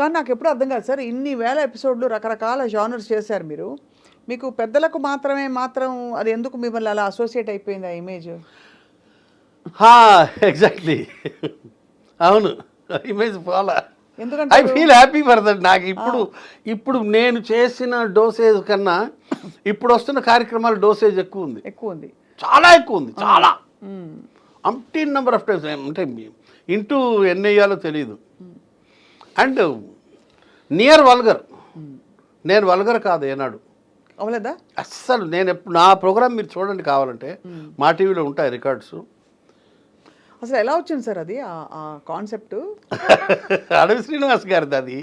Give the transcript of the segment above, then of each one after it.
కానీ నాకు ఎప్పుడు అర్థం కాదు సార్, ఇన్ని వేల ఎపిసోడ్లు రకరకాల జానర్స్ చేశారు మీరు. మీకు పెద్దలకు మాత్రం అది ఎందుకు మిమ్మల్ని అలా అసోసియేట్ అయిపోయింది ఆ ఇమేజ్? ఎగ్జాక్ట్లీ. అవును, ఇమేజ్ ఫాలో. ఎందుకంటే I feel happy for that. నాకు ఇప్పుడు నేను చేసిన డోసేజ్ కన్నా ఇప్పుడు వస్తున్న కార్యక్రమాల డోసేజ్ ఎక్కువ ఉంది. చాలా ఎక్కువ ఉంది, చాలా. అంటీన్ నెంబర్ ఆఫ్ టైమ్స్. అంటే ఇంటూ ఎన్ని వేయాలో తెలియదు. And near vulgar. నేను వల్గర్ కాదు ఏనాడు. అవలేదా? అస్సలు నేను ఎప్పుడు నా ప్రోగ్రామ్ మీరు చూడండి కావాలంటే, మా టీవీలో ఉంటాయి రికార్డ్స్. అసలు ఎలా వచ్చింది సార్ అది ఆ కాన్సెప్ట్? అడవి శ్రీనివాస్ గారిది అది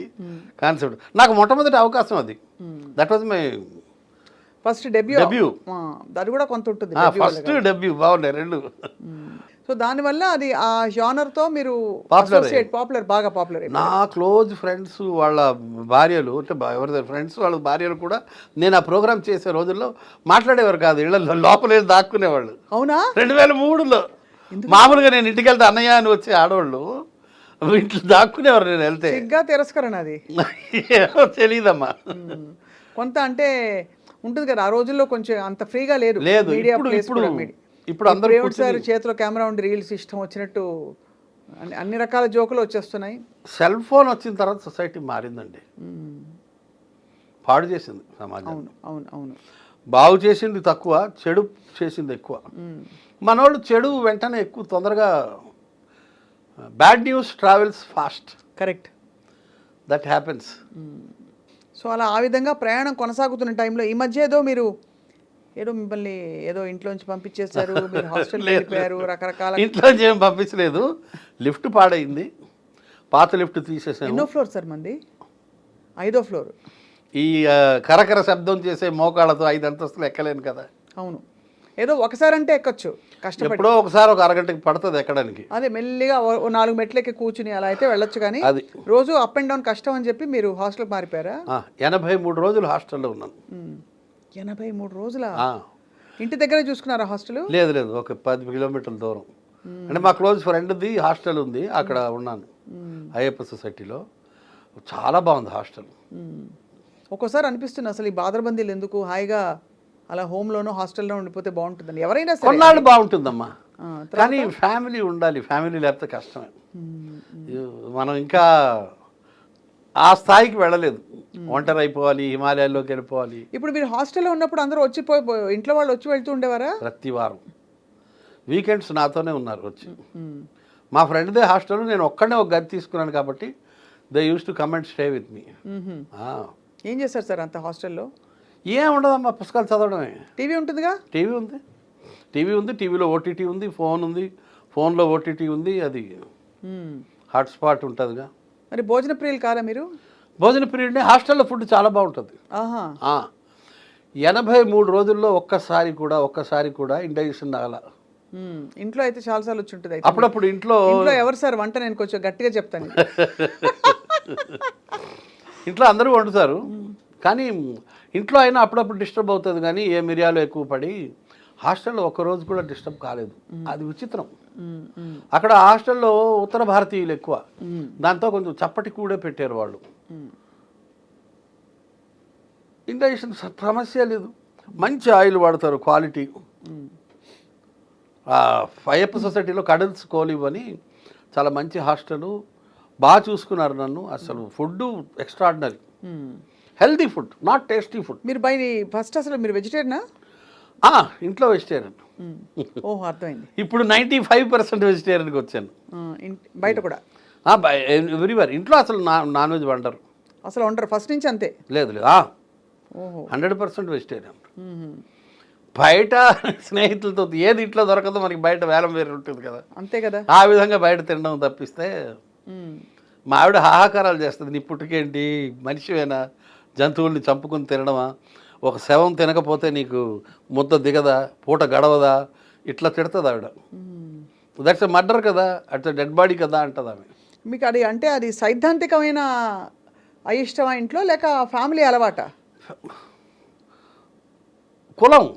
కాన్సెప్ట్. నాకు మొట్టమొదటి అవకాశం అది. That was my first debut. అది కూడా కొంత ఉంటుంది. First debut. బాగున్నాయి రెండు. సో దానివల్ల అది ఆ జానర్తో మీరు బాగా పాపులర్. నా క్లోజ్ ఫ్రెండ్స్ వాళ్ళ భార్యలు, అంటే ఎవరి ఫ్రెండ్స్ వాళ్ళ భార్యలు కూడా నేను ఆ ప్రోగ్రామ్ చేసే రోజుల్లో మాట్లాడేవారు కాదు, ఇళ్ళ లోపలే దాక్కునేవాళ్ళు. అవునా? 2003లో మామూలుగా నేను ఇంటికి వెళ్తే అన్నయ్య అని వచ్చే ఆడవాళ్ళు ఇంట్లో దాక్కునేవారు. నేను వెళ్తే తిరస్కరణ అది తెలియదమ్మా. కొంత అంటే ఉంటుంది కదా ఆ రోజుల్లో, కొంచెం అంత ఫ్రీగా లేదు. ఇప్పుడు అందరూ సార్ చేతిలో కెమెరా ఉండి రీల్స్ ఇష్టం వచ్చినట్టు అన్ని రకాల జోకులు వచ్చేస్తున్నాయి. సెల్ ఫోన్ వచ్చిన తర్వాత సొసైటీ మారిందండి. పాడు చేసింది సమాజం. అవును. బాగు చేసింది తక్కువ, చెడు చేసింది ఎక్కువ. మనోళ్ళు చెడు వెంటనే ఎక్కువ తొందరగా, bad news travels fast. Correct. That happens. So అలా ఆ విధంగా ప్రయాణం కొనసాగుతున్న టైంలో ఈ మధ్య ఏదో మిమ్మల్ని ఇంట్లోంచి పంపించేశారు, మీరు హాస్టల్కి వెళ్ళిపోయారు, రకరకాల. ఇంట్లోంచి ఏం పంపించలేదు, లిఫ్ట్ పాడైంది, పాత లిఫ్ట్ తీసేసాను. ఎన్నో ఫ్లోర్ సార్ మంది? 5వ ఫ్లోర్. ఈ కరకర శబ్దం చేసే మోకాళ్ళతో 5 అంతస్తులు ఎక్కలేను కదా. అవును. ఏదో ఒకసారి అంటే ఎక్కొచ్చు, కష్టపడి. ఎప్పుడో ఒకసారి ఒక అరగంటకి పడుతుంది ఎక్కడానికి. అదే మెల్లిగా 4 మెట్లకి కూర్చుని అలా అయితే వెళ్ళొచ్చు. కానీ అది రోజు అప్ అండ్ డౌన్ కష్టం అని చెప్పి మీరు హాస్టల్కి మారిపోయారా? 83 రోజులు హాస్టల్లో ఉన్నాను. 83 రోజుల? ఇంటి దగ్గరే చూసుకున్నారా హాస్టల్? లేదు, ఒక 10 కిలోమీటర్ల దూరం. అంటే మా క్లోజ్ ఫ్రెండ్ది హాస్టల్ ఉంది, అక్కడ ఉన్నాను అయ్యప్ప సొసైటీలో. చాలా బాగుంది హాస్టల్. ఒక్కోసారి అనిపిస్తుంది అసలు ఈ బాదరబందీలు ఎందుకు, హాయిగా అలా హోమ్లోనో హాస్టల్లో ఉండిపోతే బాగుంటుందని. ఎవరైనా సరే కొన్నాళ్ళు బాగుంటుందమ్మా, కానీ ఫ్యామిలీ ఉండాలి. ఫ్యామిలీ లేకపోతే కష్టమే. మనం ఇంకా ఆ స్థాయికి వెళ్ళలేదు. ఒంటరి అయిపోవాలి, హిమాలయాల్లోకి వెళ్ళిపోవాలి. ఇప్పుడు మీరు హాస్టల్లో ఉన్నప్పుడు అందరూ ఇంట్లో వాళ్ళు వచ్చి వెళ్తూ ఉండేవారా? ప్రతి వారం వీకెండ్స్ నాతోనే ఉన్నారు వచ్చి. మా ఫ్రెండ్దే హాస్టల్, నేను ఒక్కడే ఒక గది తీసుకున్నాను కాబట్టి they use to come and stay with me. ఏం చేస్తారు సార్ అంత హాస్టల్లో? ఏం ఉండదమ్మా, పుస్తకాలు చదవడమే. టీవీ ఉంటుందిగా? టీవీ ఉంది, టీవీలో ఓటీటీ ఉంది, ఫోన్ ఉంది, ఫోన్లో ఓటీటీ ఉంది, అది హాట్స్పాట్ ఉంటుందిగా. మరి భోజన ప్రియులు కాదా మీరు? భోజన ప్రియుడిని. హాస్టల్లో ఫుడ్ చాలా బాగుంటుంది. 83 రోజుల్లో ఒక్కసారి కూడా ఇండైజెషన్ రాగల. ఇంట్లో అయితే చాలాసార్లు వచ్చి ఉంటుంది. అప్పుడప్పుడు ఇంట్లో ఎవరు సార్ వంట? నేను కొంచెం గట్టిగా చెప్తాను. ఇంట్లో అందరూ వండుతారు, కానీ ఇంట్లో అయినా అప్పుడప్పుడు డిస్టర్బ్ అవుతుంది. కానీ ఏ మిరియాలు ఎక్కువ పడి హాస్టల్లో ఒక్కరోజు కూడా డిస్టర్బ్ కాలేదు. అది విచిత్రం. అక్కడ హాస్టల్లో ఉత్తర భారతీయులు ఎక్కువ, దాంతో కొంచెం చప్పటి కూడా పెట్టారు వాళ్ళు. ఇండైజెషన్ సమస్య లేదు. మంచి ఆయిల్ వాడతారు, క్వాలిటీ. అయ్యప్ప సొసైటీలో కడల్స్ కోలివ్ అని చాలా మంచి హాస్టల్, బాగా చూసుకున్నారు నన్ను. అసలు food extraordinary, healthy food, not tasty food. మీరు ఫస్ట్ అసలు మీరు వెజిటేరియనా? ఇంట్లో వెజిటేరియన్. ఓహో, అర్థమైంది. ఇప్పుడు 95% వెజిటేరియన్కి వచ్చాను. బయట కూడా? ఎవ్రీవేర్. ఇంట్లో అసలు నాన్ వెజ్ వండరు. అసలు వండరు ఫస్ట్ నుంచి? అంతే? లేదు 100% వెజిటేరియన్. బయట స్నేహితులతో ఏది ఇంట్లో దొరకదో మనకి బయట వేలం వేరు ఉంటుంది కదా. అంతే కదా. ఆ విధంగా బయట తినడం తప్పిస్తే మా ఆవిడ హాహాకారాలు చేస్తుంది. నీ పుట్టుకేంటి, మనిషివేనా, జంతువుల్ని చంపుకుని తినడమా, ఒక శవం తినకపోతే నీకు ముద్ద దిగదా, పూట గడవదా, ఇట్లా తిడుతుంది ఆవిడ. దట్స్ ఎ మర్డర్ కదా, అట్స్ డెడ్ బాడీ కదా అంటది ఆమె. మీకు అది సైద్ధాంతికమైన అయిష్టమా ఇంట్లో, లేక ఫ్యామిలీ అలవాట? కులం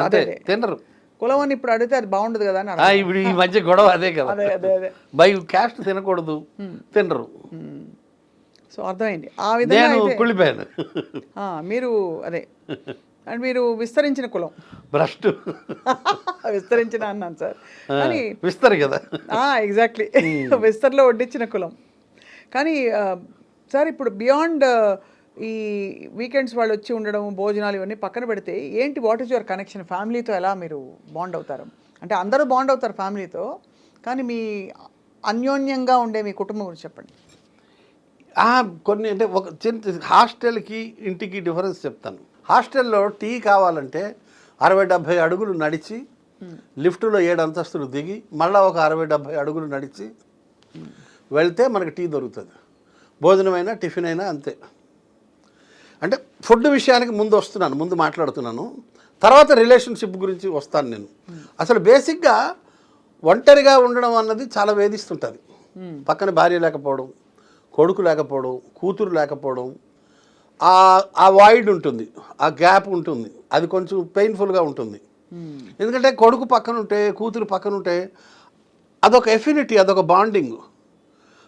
అదే తినరు. కులం అని ఇప్పుడు అడిగితే అది బాగుండదు కదా. ఇప్పుడు ఈ మధ్య గొడవ అదే కదా, బై క్యాస్ట్ తినకూడదు, తినరు. సో అర్థమైంది ఆ విధంగా నేను అయితే కుళ్ళిపోయాను. మీరు అదే అండ్ మీరు విస్తరించిన కులం భ్రష్టు విస్తరించిన అన్నాను సార్ కానీ విస్తరి కదా. ఎగ్జాక్ట్లీ విస్తర్లో వడ్డించిన కులం. కానీ సార్ ఇప్పుడు బియాండ్ ఈ వీకెండ్స్ వాళ్ళు వచ్చి ఉండడం భోజనాలు ఇవన్నీ పక్కన పెడితే ఏంటి వాట్ ఈస్ యువర్ కనెక్షన్ ఫ్యామిలీతో ఎలా మీరు బాండ్ అవుతారు? అంటే అందరూ బాండ్ అవుతారు ఫ్యామిలీతో, కానీ మీ అన్యోన్యంగా ఉండే మీ కుటుంబం గురించి చెప్పండి. కొన్ని అంటే ఒక చిన్న హాస్టల్కి ఇంటికి డిఫరెన్స్ చెప్తాను. హాస్టల్లో టీ కావాలంటే 60-70 అడుగులు నడిచి లిఫ్ట్లో 7 అంతస్తులు దిగి మళ్ళీ ఒక 60-70 అడుగులు నడిచి వెళ్తే మనకి టీ దొరుకుతుంది. భోజనమైనా టిఫిన్ అయినా అంతే. అంటే ఫుడ్ విషయానికి ముందు మాట్లాడుతున్నాను, తర్వాత రిలేషన్షిప్ గురించి వస్తాను నేను. అసలు బేసిక్గా ఒంటరిగా ఉండడం అన్నది చాలా వేధిస్తుంటుంది. పక్కన భార్య లేకపోవడం, కొడుకు లేకపోవడం, కూతురు లేకపోవడం, ఆ వాయిడ్ ఉంటుంది, ఆ గ్యాప్ ఉంటుంది, అది కొంచెం పెయిన్ఫుల్గా ఉంటుంది. ఎందుకంటే కొడుకు పక్కన ఉంటే, కూతురు పక్కన ఉంటే అదొక ఎఫినిటీ, అదొక బాండింగ్.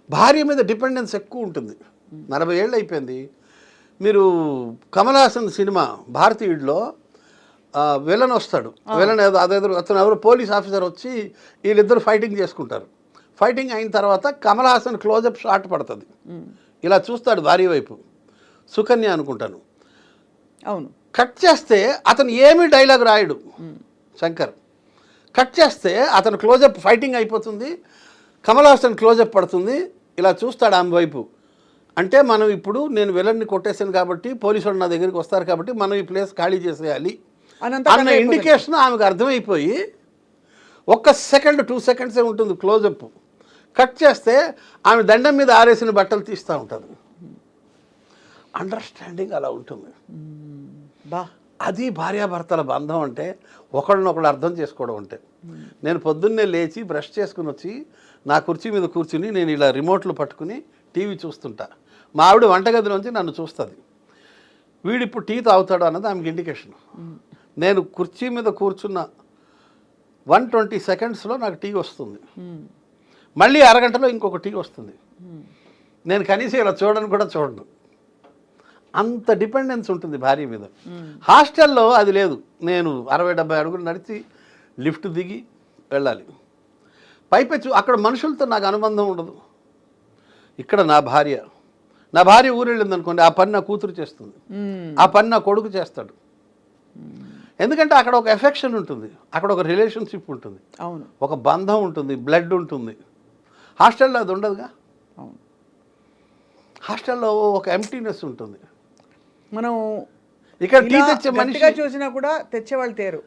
భార్య మీద డిపెండెన్స్ ఎక్కువ ఉంటుంది. 40 ఏళ్ళు అయిపోయింది. మీరు కమల్ హాసన్ సినిమా భారతీయుడిలో విలన్ వస్తాడు, విలన్ అతను ఎవరు పోలీస్ ఆఫీసర్ వచ్చి వీళ్ళిద్దరు ఫైటింగ్ చేసుకుంటారు. ఫైటింగ్ అయిన తర్వాత కమల్ హాసన్ క్లోజప్ షాట్ పడుతుంది, ఇలా చూస్తాడు భార్య వైపు, సుకన్య అనుకుంటాను. అవును. కట్ చేస్తే అతను ఏమీ డైలాగ్ రాయడు శంకర్. కట్ చేస్తే అతను క్లోజప్, ఫైటింగ్ అయిపోతుంది, కమల్ హాసన్ క్లోజప్ పడుతుంది, ఇలా చూస్తాడు ఆమె వైపు. అంటే మనం ఇప్పుడు నేను విలన్ని కొట్టేసాను కాబట్టి పోలీసు వాళ్ళు నా దగ్గరికి వస్తారు కాబట్టి మనం ఈ ప్లేస్ ఖాళీ చేసేయాలి అన్న ఇండికేషన్ ఆమెకు అర్థమైపోయి 1 సెకండ్ 2 సెకండ్సే ఉంటుంది క్లోజప్. కట్ చేస్తే ఆమె దండం మీద ఆరేసిన బట్టలు తీస్తూ ఉంటుంది. అండర్స్టాండింగ్ అలా ఉంటుంది. అది భార్యాభర్తల బంధం అంటే, ఒకళ్ళనొకళ్ళు అర్థం చేసుకోవడం అంటే. నేను పొద్దున్నే లేచి బ్రష్ చేసుకుని వచ్చి నా కుర్చీ మీద కూర్చుని నేను ఇలా రిమోట్లు పట్టుకుని టీవీ చూస్తుంటా. మా ఆవిడ వంటగదిలోంచి నన్ను చూస్తుంది. వీడిప్పుడు టీ తాగుతాడు అన్నది ఆమెకి ఇండికేషన్. నేను కుర్చీ మీద కూర్చున్న 120 సెకండ్స్లో నాకు టీ వస్తుంది, మళ్ళీ అరగంటలో ఇంకొక టీ వస్తుంది. నేను కనీసం ఇలా చూడను. అంత డిపెండెన్స్ ఉంటుంది భార్య మీద. హాస్టల్లో అది లేదు. నేను 60-70 అడుగులు నడిచి లిఫ్ట్ దిగి వెళ్ళాలి. పైపెచ్చు అక్కడ మనుషులతో నాకు అనుబంధం ఉండదు. ఇక్కడ నా భార్య ఊరు వెళ్ళింది అనుకోండి, ఆ పని నా కూతురు చేస్తుంది, ఆ పని నా కొడుకు చేస్తాడు. ఎందుకంటే అక్కడ ఒక ఎఫెక్షన్ ఉంటుంది, అక్కడ ఒక రిలేషన్షిప్ ఉంటుంది, అవును, ఒక బంధం ఉంటుంది, బ్లడ్ ఉంటుంది. హాస్టల్లో అది ఉండదుగా. హాస్టల్లో ఒక ఎంప్టీనెస్ ఉంటుంది. మనం ఇక్కడ టీ తెచ్చే మనిషిగా చూసినా కూడా తెచ్చేవాళ్ళు తేరు,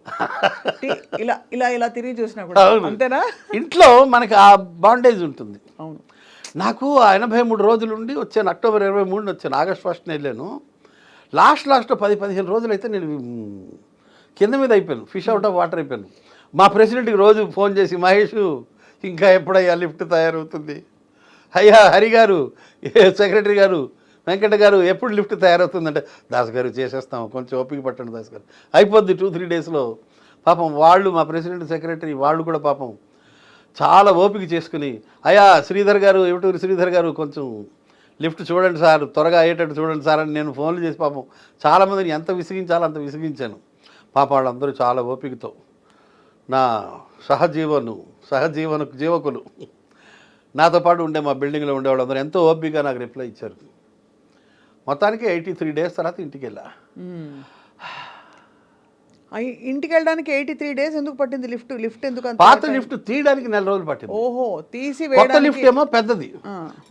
ఇలా ఇలా ఇలా తిరిగి చూసినా కూడా అంతేనా. ఇంట్లో మనకి ఆ బాండేజ్ ఉంటుంది. అవును. నాకు 83 రోజులు ఉండి వచ్చాను. అక్టోబర్ 23 వచ్చాను, ఆగస్ట్ 1 వెళ్ళాను. లాస్ట్లో 10-15 రోజులు అయితే నేను కింద మీద అయిపోయాను, ఫిష్ అవుట్ ఆఫ్ వాటర్ అయిపోయాను. మా ప్రెసిడెంట్కి రోజు ఫోన్ చేసి, మహేష్ ఇంకా ఎప్పుడయ్యా లిఫ్ట్ తయారవుతుంది, అయ్యా హరి గారు, సెక్రటరీ గారు, వెంకట గారు ఎప్పుడు లిఫ్ట్ తయారవుతుందంటే, దాస్ గారు చేసేస్తాం, కొంచెం ఓపిక పట్టండి దాస్ గారు, అయిపోద్ది 2-3 డేస్లో. పాపం వాళ్ళు, మా ప్రెసిడెంట్ సెక్రటరీ వాళ్ళు కూడా పాపం చాలా ఓపిక చేసుకుని, అయ్యా శ్రీధర్ గారు, ఎవటూరి శ్రీధర్ గారు కొంచెం లిఫ్ట్ చూడండి సార్, త్వరగా అయ్యేటట్టు చూడండి సార్ అని నేను ఫోన్లు చేసి పాపం చాలామందిని ఎంత విసిగించాలో అంత విసిగించాను. పాప వాళ్ళందరూ చాలా ఓపికతో, నా జీవకులు నాతో పాటు ఉండే మా బిల్డింగ్లో ఉండే వాళ్ళందరూ ఎంతో ఓపికగా నాకు రిప్లై ఇచ్చారు. మొత్తానికి 83 డేస్ తర్వాత ఇంటికి వెళ్ళా. ఇంటికి వెళ్ళడానికి 83 డేస్ ఎందుకు పట్టింది? లిఫ్ట్ ఎందుకు? పాత లిఫ్ట్ తీయడానికి 4 రోజులు పట్టింది. ఓహో, తీసి కొత్త లిఫ్ట్ ఏమో పెద్దది,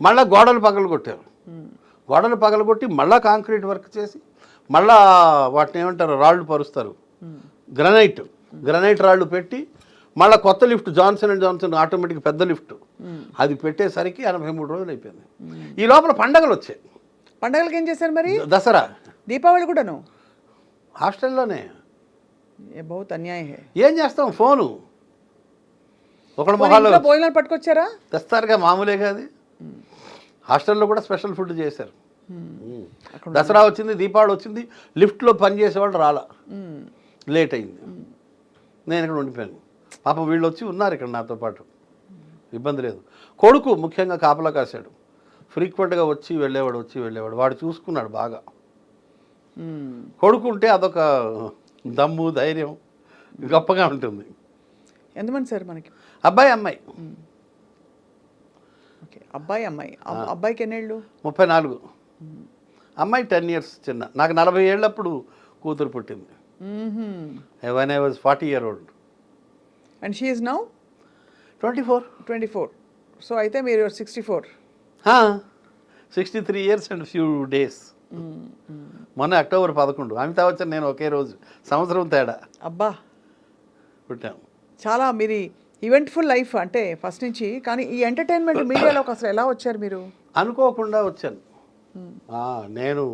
మళ్ళీ గోడలు పగలగొట్టారు. గోడలు పగలగొట్టి మళ్ళీ కాంక్రీట్ వర్క్ చేసి మళ్ళా వాటిని ఏమంటారు, రాళ్ళు పరుస్తారు, గ్రనైట్ రాళ్ళు పెట్టి మళ్ళీ కొత్త lift Johnson and Johnson automatic పెద్ద లిఫ్ట్ అది పెట్టేసరికి 83 రోజులు అయిపోయింది. ఈ లోపల పండగలు వచ్చాయి. పండగలకి ఏం చేశారు మరి? దసరా, దీపావళి కూడాను హాస్టల్లోనే. బహుత్ అన్యాయం. ఏం చేస్తాం, ఫోను ఒకళ్ళ మొహాల్లో భోజనాలు పట్టుకొచ్చారా? తెస్తారుగా, మామూలేగా అది. హాస్టల్లో కూడా స్పెషల్ ఫుడ్ చేశారు. దసరా వచ్చింది, దీపావళి వచ్చింది, లిఫ్ట్లో పనిచేసేవాళ్ళు రాలా, లేట్ అయింది. నేను ఇక్కడ ఉండిపోయాను. పాపం వీళ్ళు వచ్చి ఉన్నారు ఇక్కడ నాతో పాటు, ఇబ్బంది లేదు. కొడుకు ముఖ్యంగా కాపలా కాశాడు. ఫ్రీక్వెంట్గా వచ్చి వెళ్ళేవాడు వాడు చూసుకున్నాడు బాగా. కొడుకుంటే అదొక దమ్ము ధైర్యం గొప్పగా ఉంటుంది. ఎంతమంది సార్ మనకి? అబ్బాయి అమ్మాయి. ఓకే, అబ్బాయి అమ్మాయి. అబ్బాయికి ఎన్నేళ్ళు? 34. అమ్మాయి 10 years చిన్న. నాకు 40 ఏళ్ళప్పుడు కూతురు పుట్టింది. when I was 40-year-old. And she is now 24. So అయితే మీరు 64. 63 years and few days. మొన్న అక్టోబర్ 11 అమితాబ్ బచ్చన్ నేను ఒకే రోజు, సంవత్సరం తేడా. అబ్బా, పుట్టాం. చాలా మీరు ఈవెంట్ఫుల్ లైఫ్ అంటే ఫస్ట్ నుంచి. కానీ ఈ ఎంటర్టైన్మెంట్ మీడియాలోకి అసలు ఎలా వచ్చారు మీరు? అనుకోకుండా వచ్చాను. నేను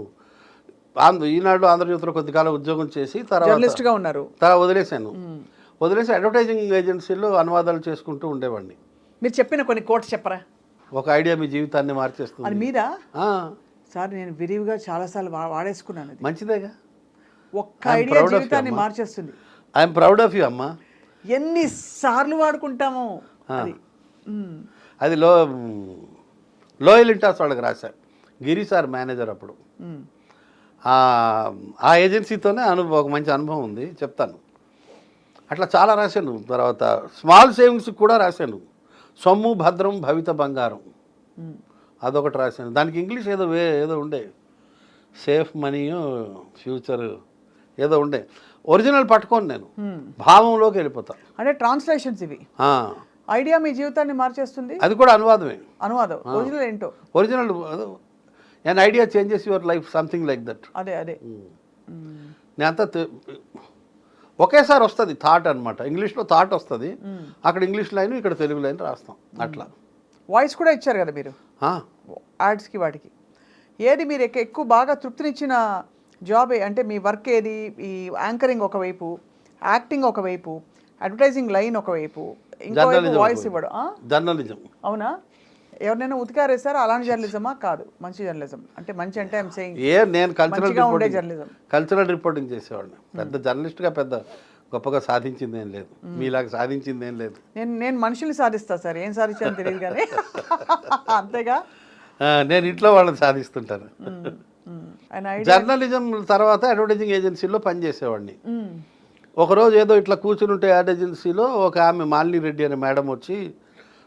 ఈనాడు ఆంధ్రజ్యోతిలో కొద్ది కాలం ఉద్యోగం చేసి జర్నలిస్ట్గా ఉన్నారు. తర్వాత వదిలేసి అడ్వర్టైజింగ్ ఏజెన్సీలో అనువాదాలు చేసుకుంటూ ఉండేవాడిని. మీరు చెప్పిన కొన్ని కోట్స్ చెప్పరా? ఒక ఐడియా మీ జీవితాన్ని మార్చేస్తుంది. అది మీద సార్ నేను విరివిగా చాలాసార్లు వాడేసుకున్నాను. మంచిదేగా. ఒక్క ఐడియా జీవితాన్ని మార్చేస్తుంది. ఐఎమ్ ప్రౌడ్ ఆఫ్ యూ అమ్మా. ఎన్నిసార్లు వాడుకుంటామో. అది లోయల్ ఇంటాస్ వాళ్ళకి రాశారు. గిరి సార్ మేనేజర్ అప్పుడు. ఆ ఏజెన్సీతోనే ఒక మంచి అనుభవం ఉంది, చెప్తాను. అట్లా చాలా రాశాను. తర్వాత స్మాల్ సేవింగ్స్ కూడా రాశాను. సొమ్ము భద్రం భవిత బంగారం అదొకటి రాశాను. దానికి ఇంగ్లీష్ ఏదో ఉండే, సేఫ్ మనీ ఫ్యూచర్ ఏదో ఉండే. ఒరిజినల్ పట్టుకోను నేను, భావంలోకి వెళ్ళిపోతాను. అంటే ట్రాన్స్లేషన్స్ ఇవి. ఐడియా మీ జీవితాన్ని మార్చేస్తుంది. అది కూడా అనువాదమే. అనువాదం. ఒరిజినల్ ఏంటో. Original an idea changes your life, something like that. అదే నేనంతా ఒకేసారి వస్తుంది థాట్ అనమాట. ఇంగ్లీష్లో థాట్ వస్తుంది, అక్కడ ఇంగ్లీష్ లైన్, ఇక్కడ తెలుగు లైన్ రాస్తాం. అట్లా వాయిస్ కూడా ఇచ్చారు కదా మీరు యాడ్స్కి వాటికి. ఏది మీరు ఎక్కువ బాగా తృప్తినిచ్చిన జాబ్ అంటే మీ వర్క్ ఏది? ఈ యాంకరింగ్ ఒకవైపు, యాక్టింగ్ ఒకవైపు, అడ్వర్టైజింగ్ లైన్ ఒకవైపు, ఇంకోవైపు వాయిస్ ఇవ్వడం. జర్నలిజం. అవునా? ఎవరినైనా ఉతికారేసారా? అలాంటి జర్నలిజమా? కాదు, మంచి జర్నలిజం అంటే మంచి అంటే ఐఎమ్ సేయింగ్ నేను జర్నలిజం, కల్చరల్ రిపోర్టింగ్ చేసేవాడిని. పెద్ద జర్నలిస్ట్గా పెద్ద గొప్పగా సాధించింది ఏం లేదు, మీలాగా సాధించింది ఏం లేదు. నేను మనుషుల్ని సాధిస్తా సార్, ఏం సాధించాను తెలియదు కానీ అంతేగా. నేను ఇంట్లో వాళ్ళని సాధిస్తుంటాను. జర్నలిజం తర్వాత అడ్వర్టైజింగ్ ఏజెన్సీలో పనిచేసేవాడిని. ఒకరోజు ఏదో ఇట్లా కూర్చుని ఉంటే యాడ్ ఏజెన్సీలో ఒక ఆమె మాలిని రెడ్డి అనే మేడం వచ్చి,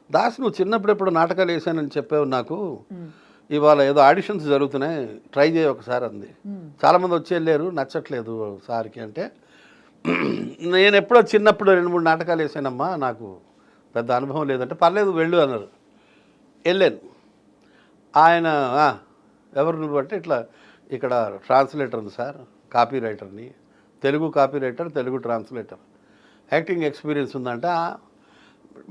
దాస్ నువ్వు చిన్నప్పుడు ఎప్పుడు నాటకాలు వేసానని చెప్పావు నాకు, ఇవాళ ఏదో ఆడిషన్స్ జరుగుతున్నాయి, ట్రై చేయి ఒకసారి అంది. చాలామంది వచ్చి వెళ్ళారు, నచ్చట్లేదు సార్కి అంటే, నేను ఎప్పుడో చిన్నప్పుడు 2-3 నాటకాలు వేసానమ్మా, నాకు పెద్ద అనుభవం లేదంటే, పర్లేదు వెళ్ళు అన్నారు. వెళ్ళాను. ఆయన ఎవరు నువ్వు అంటే, ఇట్లా ఇక్కడ ట్రాన్స్లేటర్ ఉంది సార్, కాపీ రైటర్ని, Telugu copy writer, Telugu translator, acting experience ఉందంటే,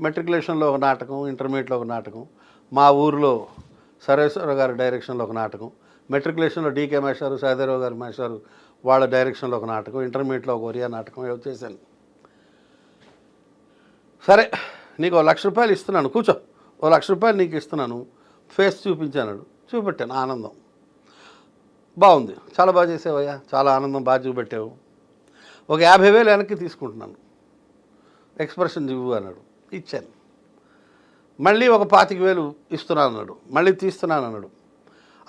మెట్రికులేషన్లో ఒక నాటకం, ఇంటర్మీడియట్లో ఒక నాటకం, మా ఊరిలో సర్వేశ్వర గారి డైరెక్షన్లో ఒక నాటకం, మెట్రికులేషన్లో డీకే మేషారు, సహదేరావు గారి మేషారు వాళ్ళ డైరెక్షన్లో ఒక నాటకం, ఇంటర్మీడియట్లో ఒక ఒరియా నాటకం ఏదో చేశాను. సరే నీకు ₹1,00,000 ఇస్తున్నాను, కూర్చో, ₹1,00,000 నీకు ఇస్తున్నాను, ఫేస్ చూపించాను. చూపెట్టాను, ఆనందం. బాగుంది, చాలా బాగా చేసావయ్యా, చాలా ఆనందం, బాగా చూపెట్టావు, ఒక 50,000 వెనక్కి తీసుకుంటున్నాను, ఎక్స్ప్రెషన్ ఇవ్వు అన్నాడు. ఇచ్చాను. మళ్ళీ ఒక 25,000 ఇస్తున్నాను అన్నాడు, మళ్ళీ తీస్తున్నాను అన్నాడు.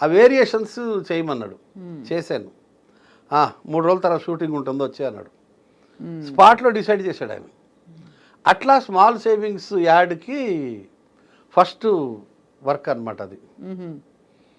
ఆ వేరియేషన్స్ చేయమన్నాడు, చేశాను. 3 రోజుల తర్వాత షూటింగ్ ఉంటుందో వచ్చే అన్నాడు. స్పాట్లో డిసైడ్ చేశాడు ఆయన. అట్లా స్మాల్ సేవింగ్స్ యాడ్కి ఫస్ట్ వర్క్ అనమాట అది.